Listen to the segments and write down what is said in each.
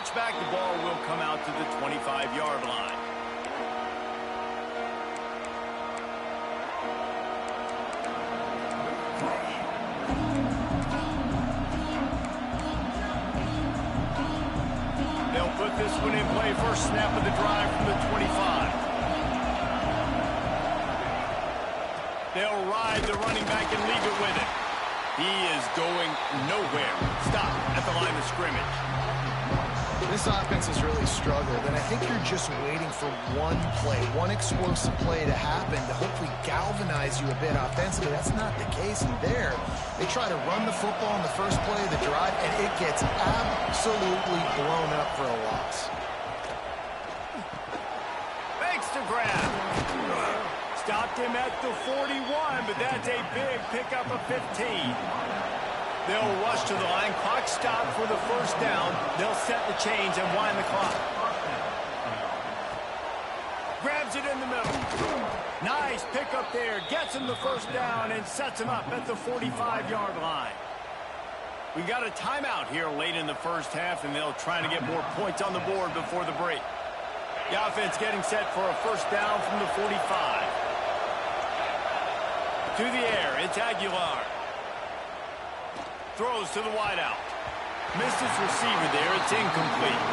touchback, the ball will come out to the 25-yard line. They'll put this one in play. First snap of the drive from the 25. They'll ride the running back and leave it with it. He is going nowhere. Stop at the line of scrimmage. This offense has really struggled, and I think you're just waiting for one play, one explosive play to happen to hopefully galvanize you a bit offensively. That's not the case in there. They try to run the football in the first play of the drive, and it gets absolutely blown up for a loss. Makes the grab. Stopped him at the 41, but that's a big pickup of 15. They'll rush to the line. Clock stopped for the first down. They'll set the chains and wind the clock. Grabs it in the middle. Nice pickup there. Gets him the first down and sets him up at the 45-yard line. We got a timeout here late in the first half, and they'll try to get more points on the board before the break. The offense getting set for a first down from the 45. To the air, it's Aguilar. Throws to the wideout. Missed his receiver there, it's incomplete.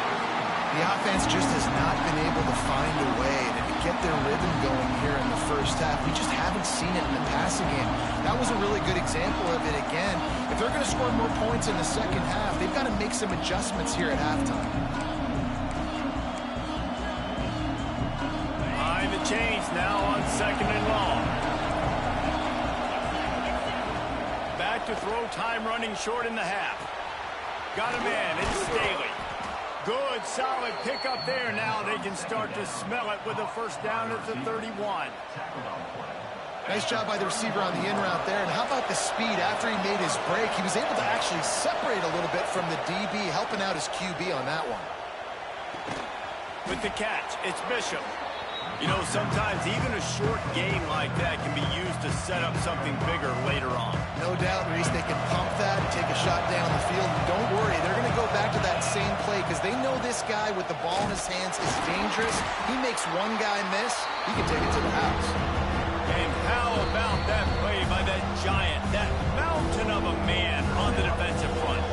The offense just has not been able to find a way to get their rhythm going here in the first half. We just haven't seen it in the passing game. That was a really good example of it again. If they're going to score more points in the second half, they've got to make some adjustments here at halftime. Behind the chains now on second and long. Back to throw, time running short in the half. Got a man, it's Staley. Good, solid pickup there. Now they can start to smell it with a first down at the 31. Nice job by the receiver on the in route there. And how about the speed after he made his break? He was able to actually separate a little bit from the DB, helping out his QB on that one. With the catch, it's Bishop. You know, sometimes even a short gain like that can be used to set up something bigger later on. No doubt, Reese, they can pump that and take a shot down the field. And don't worry, they're going to go back to that same play because they know this guy with the ball in his hands is dangerous. He makes one guy miss, he can take it to the house. And how about that play by that giant, that mountain of a man on the defensive front?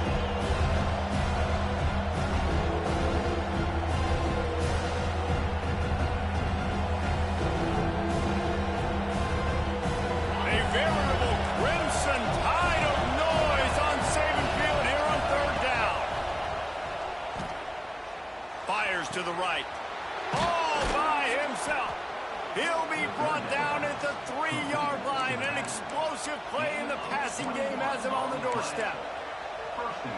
To the right. All by himself. He'll be brought down at the 3-yard line. An explosive play in the passing game has him on the doorstep.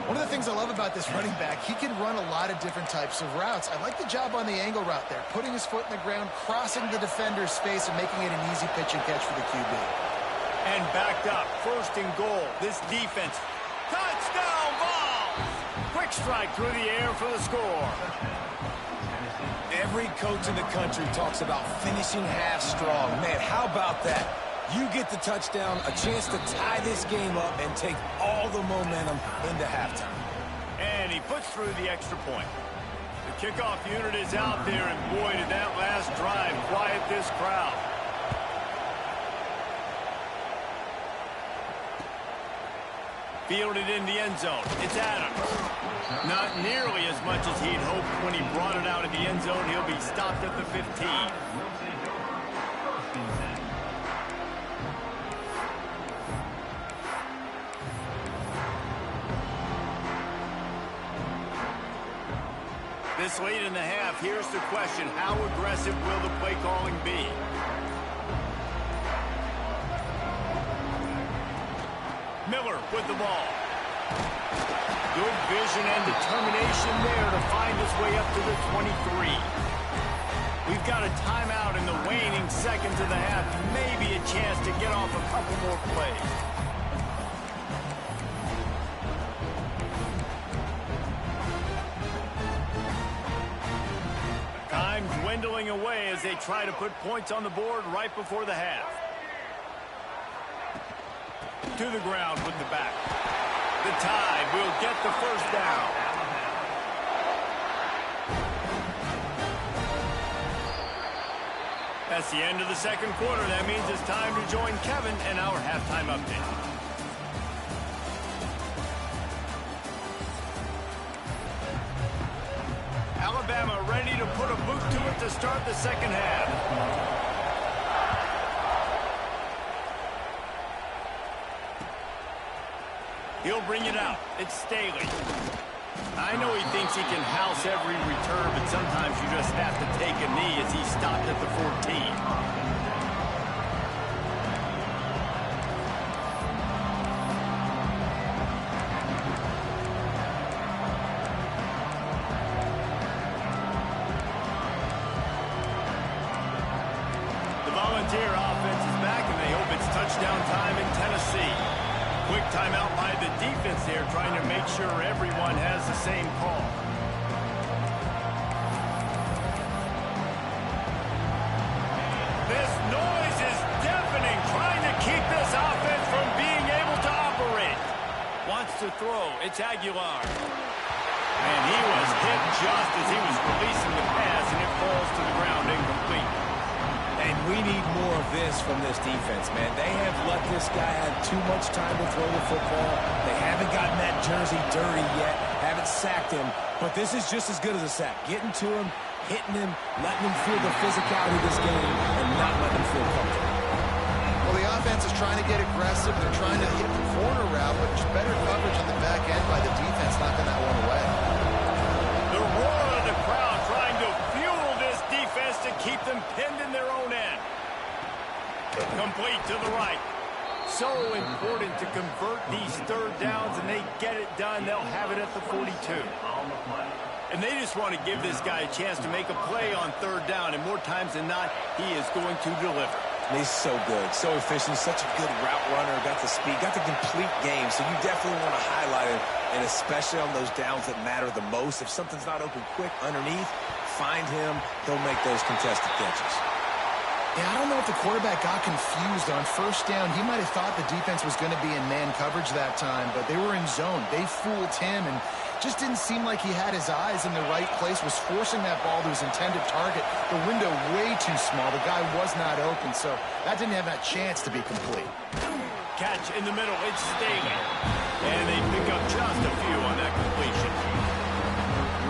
One of the things I love about this running back, he can run a lot of different types of routes. I like the job on the angle route there, putting his foot in the ground, crossing the defender's face, and making it an easy pitch and catch for the QB. And backed up, first and goal. This defense, touchdown ball! Quick strike through the air for the score. Every coach in the country talks about finishing half strong. Man, how about that? You get the touchdown, a chance to tie this game up and take all the momentum into halftime. And he puts through the extra point. The kickoff unit is out there, and boy, did that last drive quiet this crowd. Fielded in the end zone. It's Adams. Not nearly as much as he'd hoped when he brought it out of the end zone. He'll be stopped at the 15. This late in the half, here's the question. How aggressive will the play calling be? Miller with the ball. Good vision and determination there to find his way up to the 23. We've got a timeout in the waning seconds of the half. Maybe a chance to get off a couple more plays. Time dwindling away as they try to put points on the board right before the half. To the ground with the back. The Tide will get the first down. That's the end of the second quarter. That means it's time to join Kevin and our halftime update. Alabama ready to put a boot to it to start the second half. He'll bring it out. It's Staley. I know he thinks he can house every return, but sometimes you just have to take a knee as he stopped at the 14. Volunteer offense is back, and they hope it's touchdown time in Tennessee. Quick timeout by the defense there, trying to make sure everyone has the same call. This noise is deafening, trying to keep this offense from being able to operate. Wants to throw. It's Aguilar. And he was hit just as he was releasing the pass, and it falls to the ground incomplete. And we need more of this from this defense, man. They have let this guy have too much time to throw the football. They haven't gotten that jersey dirty yet, haven't sacked him. But this is just as good as a sack. Getting to him, hitting him, letting him feel the physicality of this game, and not letting him feel comfortable. Well, the offense is trying to get aggressive. They're trying to hit the corner route, but just better coverage on the back end by the defense, knocking that one away. The roar of the crowd trying to fuel this defense to keep them pinned in their own end. Complete to the right. So important to convert these third downs, and they get it done. They'll have it at the 42. And they just want to give this guy a chance to make a play on third down, and more times than not, he is going to deliver. He's so good, so efficient, such a good route runner, got the speed, got the complete game, so you definitely want to highlight it, and especially on those downs that matter the most. If something's not open quick underneath, find him, he'll make those contested catches. Yeah, I don't know if the quarterback got confused on first down. He might have thought the defense was going to be in man coverage that time, but they were in zone. They fooled him and just didn't seem like he had his eyes in the right place, was forcing that ball to his intended target. The window way too small. The guy was not open, so that didn't have that chance to be complete. Catch in the middle. It's Staley. And they pick up just a few on that completion.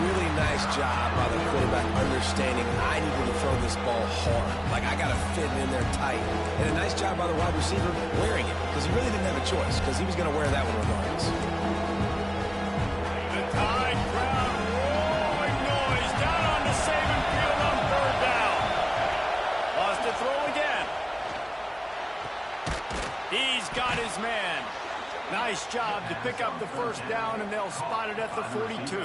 Really nice job by the quarterback understanding I needed to throw this ball hard. Like, I got to fit it in there tight. And a nice job by the wide receiver wearing it, because he really didn't have a choice, because he was going to wear that one regardless. The Tide crowd roaring noise down on the Saban field on third down. Lost to throw again. He's got his man. Nice job to pick up the first down, and they'll spot it at the 42.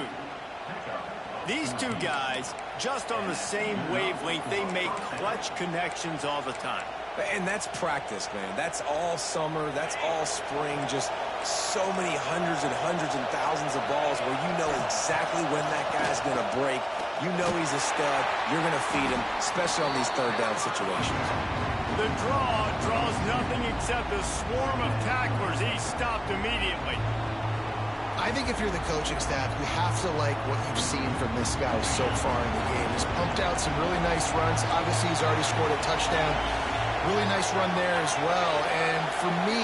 These two guys, just on the same wavelength, they make clutch connections all the time. And that's practice, man. That's all summer. That's all spring. Just so many hundreds and thousands of balls where you know exactly when that guy's going to break. You know he's a stud. You're going to feed him, especially on these third down situations. The draw draws nothing except a swarm of tacklers. He's stopped immediately. I think if you're the coaching staff, you have to like what you've seen from this guy so far in the game. He's pumped out some really nice runs. Obviously, he's already scored a touchdown. Really nice run there as well. And for me,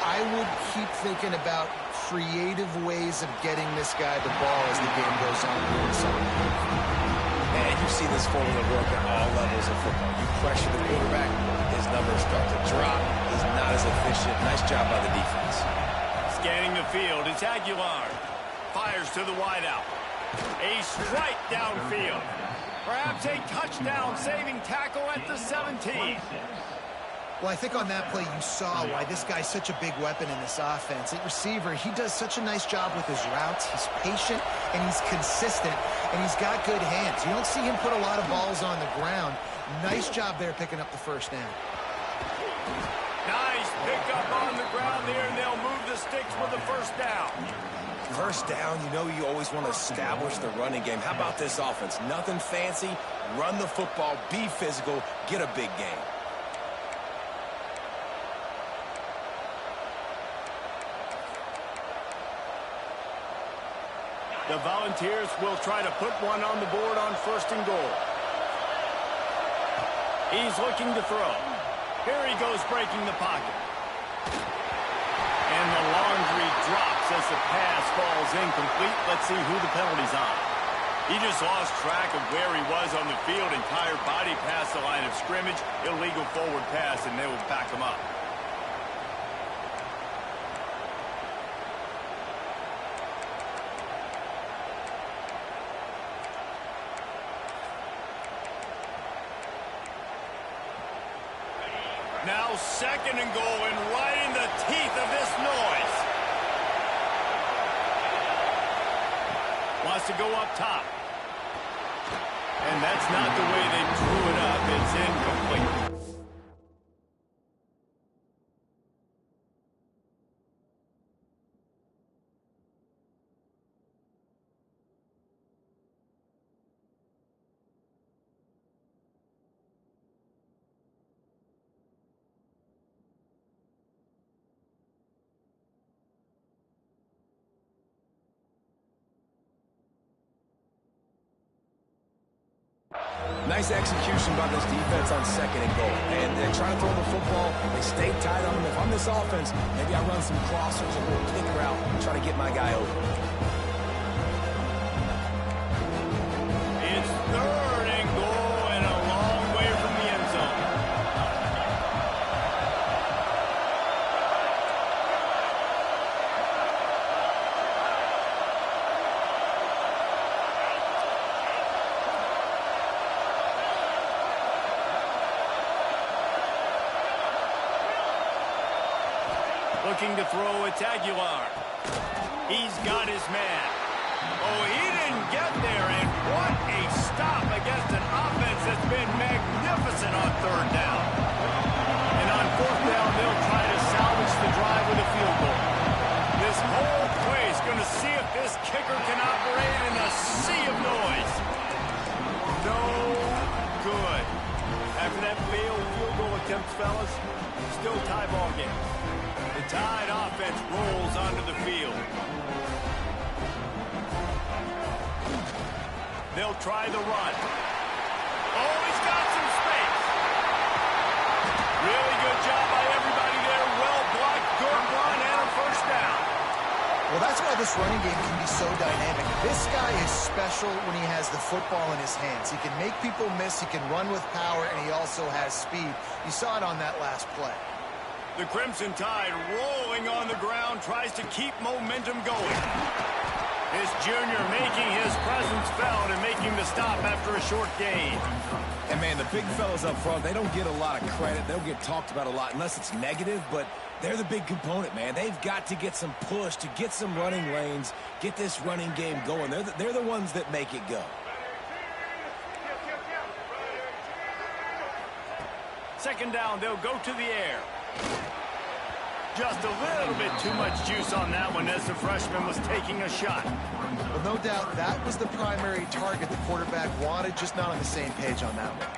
I would keep thinking about creative ways of getting this guy the ball as the game goes on. And you see this formula work at all levels of football. You pressure the quarterback, his numbers start to drop. He's not as efficient. Nice job by the defense. Scanning the field, it's Aguilar. Fires to the wideout. A strike downfield. Perhaps a touchdown-saving tackle at the 17. Well, I think on that play you saw why this guy's such a big weapon in this offense. At receiver, he does such a nice job with his routes. He's patient, and he's consistent, and he's got good hands. You don't see him put a lot of balls on the ground. Nice job there picking up the first down. Nice pickup on the ground there, and they'll move the sticks with the first down. First down, you know you always want to establish the running game. How about this offense? Nothing fancy. Run the football, be physical, get a big game. The Volunteers will try to put one on the board on 1st and goal. He's looking to throw. Here he goes breaking the pocket. And the laundry drops as the pass falls incomplete. Let's see who the penalty's on. He just lost track of where he was on the field. Entire body past the line of scrimmage. Illegal forward pass, and they will back him up. Now 2nd and goal, and right in the teeth of this noise. Wants to go up top. And that's not the way they drew it up. It's incomplete. Nice execution by this defense on 2nd and goal. And they're trying to throw the football. They stay tight on them. If I'm this offense, maybe I run some crossers, a little kicker out, and try to get my guy over. It's 3rd and goal and a long way from the end zone. Looking to throw, it's Aguilar. He's got his man. Oh, he didn't get there, and what a stop against an offense that's been magnificent on 3rd down. And on 4th down, they'll try to salvage the drive with a field goal. This whole play is going to see if this kicker can operate in a sea of noise. No good. After that failed field goal attempts, fellas, still tie ball game. The Tide offense rolls onto the field. They'll try the run. Oh, he's got some space. Really good job by everybody there. Well blocked, good run, and a 1st down. Well, that's why this running game can be so dynamic. This guy is special when he has the football in his hands. He can make people miss, he can run with power, and he also has speed. You saw it on that last play. The Crimson Tide rolling on the ground, tries to keep momentum going. This junior making his presence felt and making the stop after a short gain. And, man, the big fellas up front, they don't get a lot of credit. They'll get talked about a lot unless it's negative, but they're the big component, man. They've got to get some push, to get some running lanes, get this running game going. They're the ones that make it go. 2nd down, they'll go to the air. Just a little bit too much juice on that one as the freshman was taking a shot. Well, no doubt that was the primary target the quarterback wanted, just not on the same page on that one.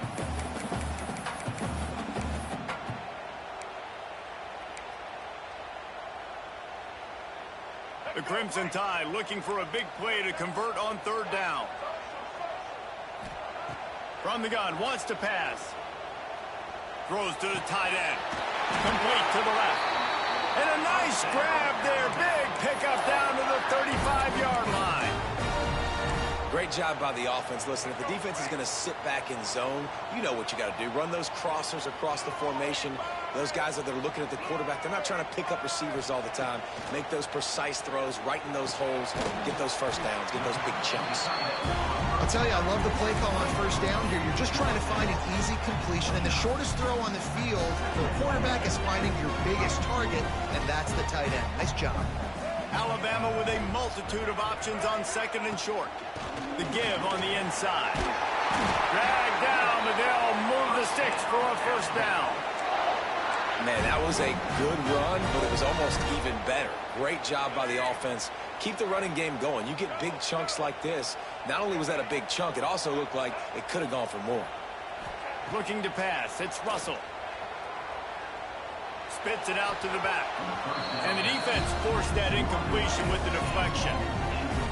The Crimson Tide looking for a big play to convert on 3rd down. From the gun, wants to pass. Throws to the tight end. Complete to the left. And a nice grab there. Big pickup down to the 35-yard line. Great job by the offense. Listen, if the defense is going to sit back in zone, you know what you got to do. Run those crossers across the formation. Those guys that are looking at the quarterback, they're not trying to pick up receivers all the time. Make those precise throws, right in those holes, get those 1st downs, get those big chunks. I'll tell you, I love the play call on 1st down here. You're just trying to find an easy completion, and the shortest throw on the field for the quarterback is finding your biggest target, and that's the tight end. Nice job. Alabama with a multitude of options on 2nd and short. The give on the inside. Drag down, but they'll move the sticks for a 1st down. Man, that was a good run, but it was almost even better. Great job by the offense. Keep the running game going. You get big chunks like this. Not only was that a big chunk, it also looked like it could have gone for more. Looking to pass. It's Russell. Spits it out to the back. And the defense forced that incompletion with the deflection.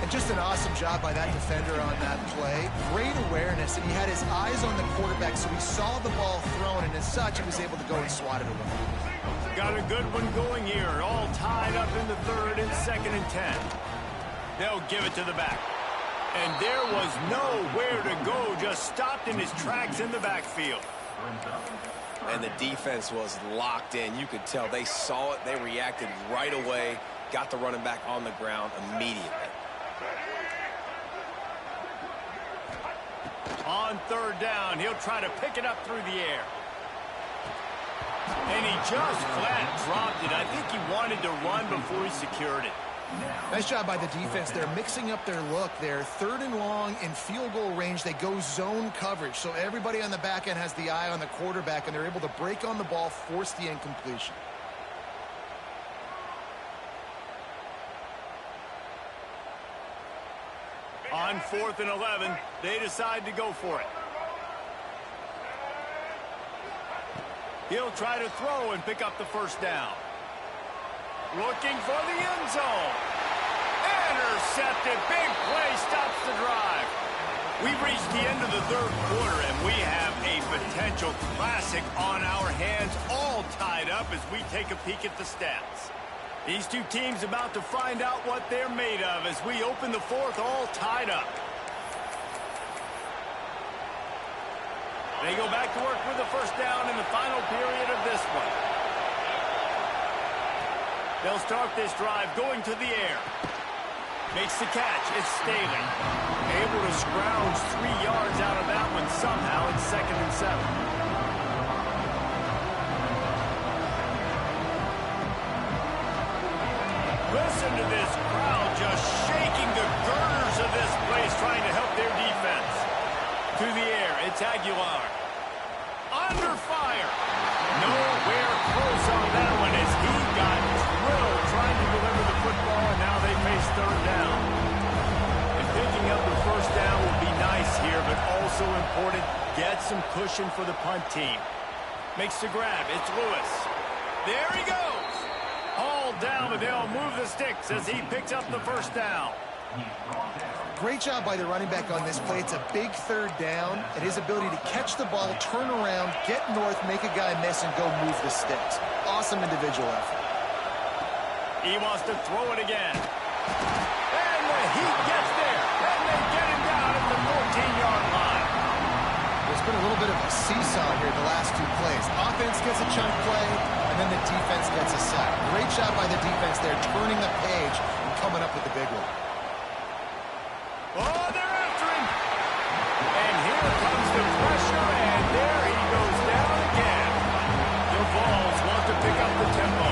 And just an awesome job by that defender on that play. Great awareness, and he had his eyes on the quarterback, so he saw the ball thrown, and as such, he was able to go and swat it away. Got a good one going here. All tied up in the third and 2nd and 10. They'll give it to the back. And there was nowhere to go, just stopped in his tracks in the backfield. And the defense was locked in. You could tell they saw it. They reacted right away. Got the running back on the ground immediately. On 3rd down, he'll try to pick it up through the air. And he just flat dropped it. I think he wanted to run before he secured it. Nice job by the defense. They're mixing up their look. They're 3rd and long in field goal range. They go zone coverage. So everybody on the back end has the eye on the quarterback, and they're able to break on the ball, force the incompletion. On 4th and 11, they decide to go for it. He'll try to throw and pick up the 1st down. Looking for the end zone. Intercepted. Big play stops the drive. We've reached the end of the 3rd quarter, and we have a potential classic on our hands, all tied up as we take a peek at the stats. These two teams about to find out what they're made of as we open the 4th, all tied up. They go back to work with the 1st down in the final period of this one. They'll start this drive going to the air. Makes the catch. It's Staley. Able to scrounge 3 yards out of that one somehow. It's 2nd and 7. Listen to this crowd just shaking the girders of this place, trying to help their defense. To the air, it's Aguilar. Under fire. Nowhere close on that one as he got drilled trying to deliver the football, and now they face 3rd down. And picking up the 1st down will be nice here, but also important, get some cushion for the punt team. Makes the grab. It's Lewis. There he goes. All down, but they'll move the sticks as he picks up the 1st down. Great job by the running back on this play. It's a big 3rd down, and his ability to catch the ball, turn around, get north, make a guy miss, and go move the sticks. Awesome individual effort. He wants to throw it again. And the heat gets there. And they get him down at the 14-yard line. There's been a little bit of a seesaw here the last 2 plays. Offense gets a chunk play, and then the defense gets a sack. Great job by the defense there, turning the page and coming up with the big one. Oh, they're after him. And here comes the pressure, and there he goes down again. The Vols want to pick up the tempo.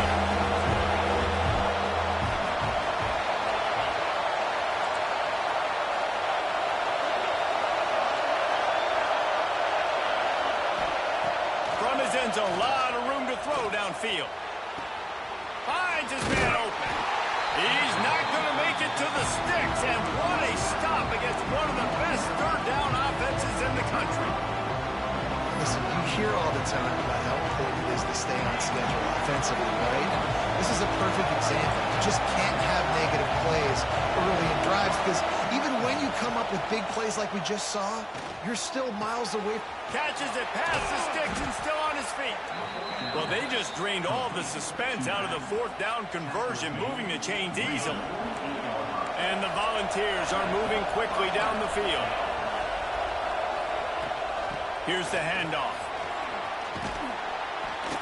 From his end zone, a lot of room to throw downfield. Finds his man open. He's not going to make it to the sticks, and what a stop against one of the best 3rd down offenses in the country. Listen, you hear all the time about how important it is to stay on schedule offensively, right? This is a perfect example. You just can't have negative plays early in drives because even when you come up with big plays like we just saw, you're still miles away. Catches it past the sticks and still on his feet. Well, they just drained all the suspense out of the 4th down conversion, moving the chains easily. And the Volunteers are moving quickly down the field. Here's the handoff.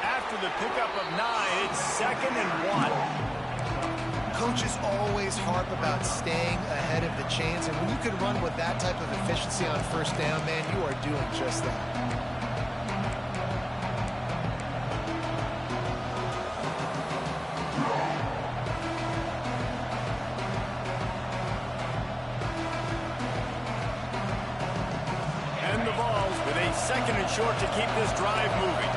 After the pickup of 9, it's 2nd and 1. Coaches always harp about staying ahead of the chains, and when you can run with that type of efficiency on 1st down, man, you are doing just that. And the Vols with a 2nd and short to keep this drive moving.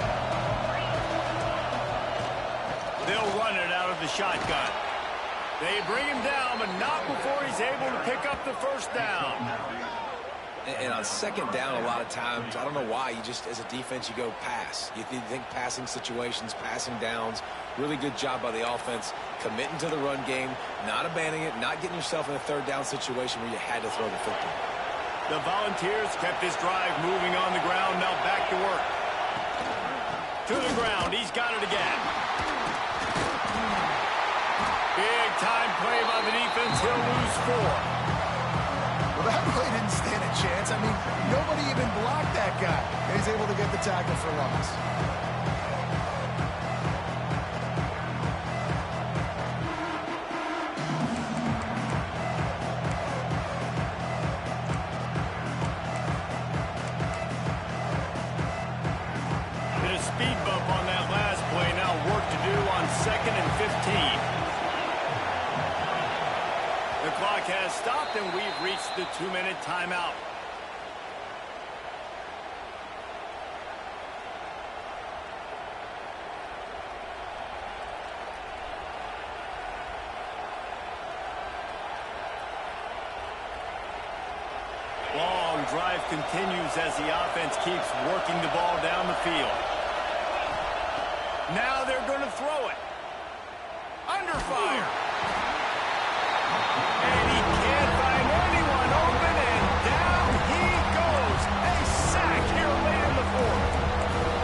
They'll run it out of the shotgun. They bring him down, but not before he's able to pick up the 1st down. And on second down, a lot of times, I don't know why, you just, as a defense, you go pass. You think passing situations, passing downs. Really good job by the offense, committing to the run game, not abandoning it, not getting yourself in a third down situation where you had to throw the football. The Volunteers kept this drive moving on the ground. Now back to work. To the ground. He's got it again. Big time play by the defense. He'll lose 4. Well, that play didn't stand a chance. I mean, nobody even blocked that guy. And he's able to get the tackle for loss. Bit of speed bump on that last play. Now work to do on 2nd and 15. The clock has stopped, and we've reached the 2-minute timeout. Long drive continues as the offense keeps working the ball down the field. Now they're going to throw it. Under fire. And he can't find anyone open, and down he goes. A sack here late in the 4th.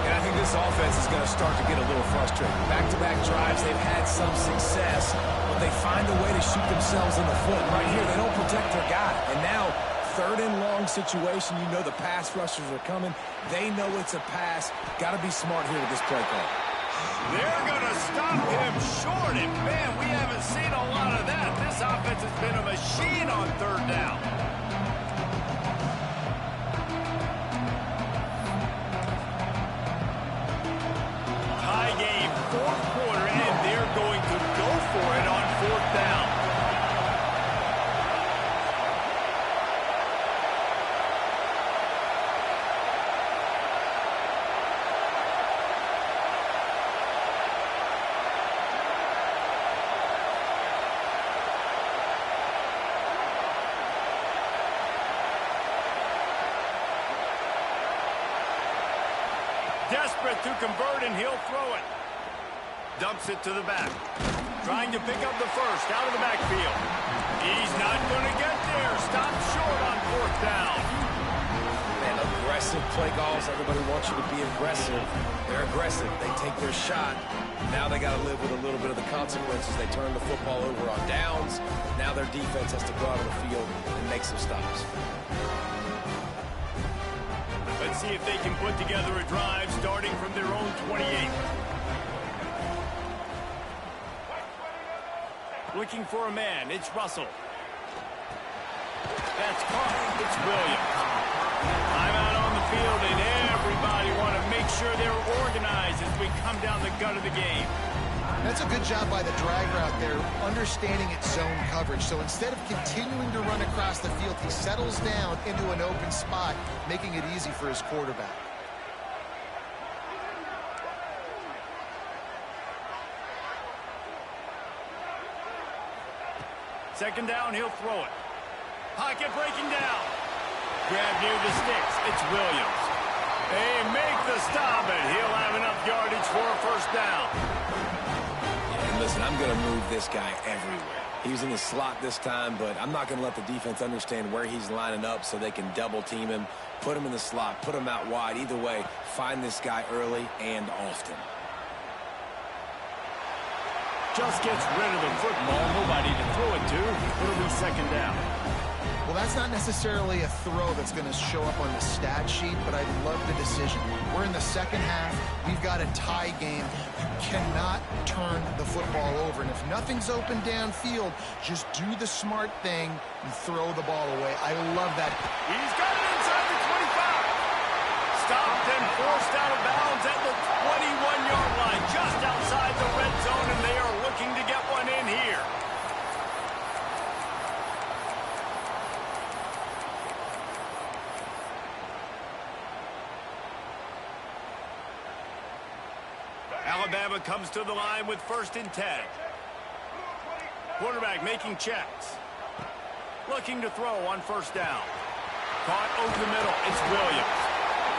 And I think this offense is going to start to get a little frustrated. Back-to-back drives, they've had some success, but they find a way to shoot themselves in the foot. Right here, they don't protect their guy. And now, 3rd and long situation, you know the pass rushers are coming. They know it's a pass. Got to be smart here with this play call. They're going to stop him short, and man, we haven't seen a lot of that. This offense has been a machine on 3rd down. Tie game, 4th quarter, and they're going to go for it on 4th down. Desperate to convert, and he'll throw it. Dumps it to the back. Trying to pick up the first out of the backfield. He's not going to get there. Stopped short on 4th down. Man, aggressive play calls. Everybody wants you to be aggressive. They're aggressive. They take their shot. Now they got to live with a little bit of the consequences. They turn the football over on downs. Now their defense has to go out on the field and make some stops. Let's see if they can put together a drive starting from their own 28. Looking for a man. It's Russell. That's caught. It's Williams. Timeout on the field, and everybody want to make sure they're organized as we come down the gut of the game. That's a good job by the drag route there, understanding its zone coverage. So instead of continuing to run across the field, he settles down into an open spot, making it easy for his quarterback. Second down, he'll throw it. Pocket breaking down. Grab near the sticks. It's Williams. They make the stop, and he'll have enough yardage for a 1st down. And listen, I'm going to move this guy everywhere. He's in the slot this time, but I'm not going to let the defense understand where he's lining up so they can double team him, put him in the slot, put him out wide. Either way, find this guy early and often. Just gets rid of the football. Nobody to throw it to. It'll be 2nd down. Well, that's not necessarily a throw that's going to show up on the stat sheet, but I love the decision. We're in the 2nd half. We've got a tie game. You cannot turn the football over. And if nothing's open downfield, just do the smart thing and throw the ball away. I love that. He's got it inside the 25. Stopped and forced out of bounds at the 21-yard line, just outside the red zone, and they are looking to get one in here. Alabama comes to the line with 1st and 10. Quarterback making checks. Looking to throw on 1st down. Caught over the middle. It's Williams.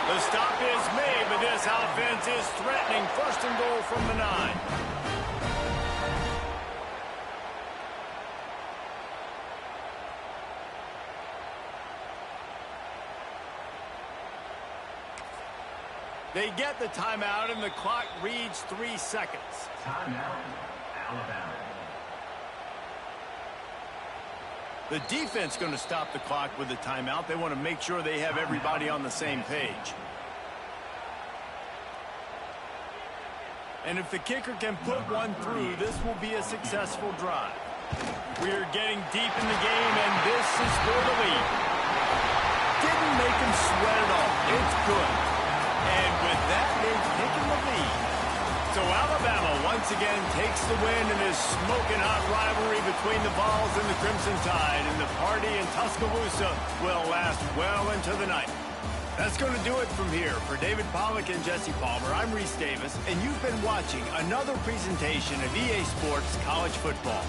The stop is made, but this offense is threatening. First and goal from the 9. They get the timeout, and the clock reads 3 seconds. Timeout, Alabama. The defense going to stop the clock with the timeout. They want to make sure they have everybody on the same page. And if the kicker can put one through, this will be a successful drive. We're getting deep in the game, and this is for the lead. Didn't make him sweat at all. It's good. And with that, they've taken the lead. So Alabama once again takes the win in this smoking hot rivalry between the Vols and the Crimson Tide. And the party in Tuscaloosa will last well into the night. That's going to do it from here. For David Pollack and Jesse Palmer, I'm Reese Davis, and you've been watching another presentation of EA Sports College Football.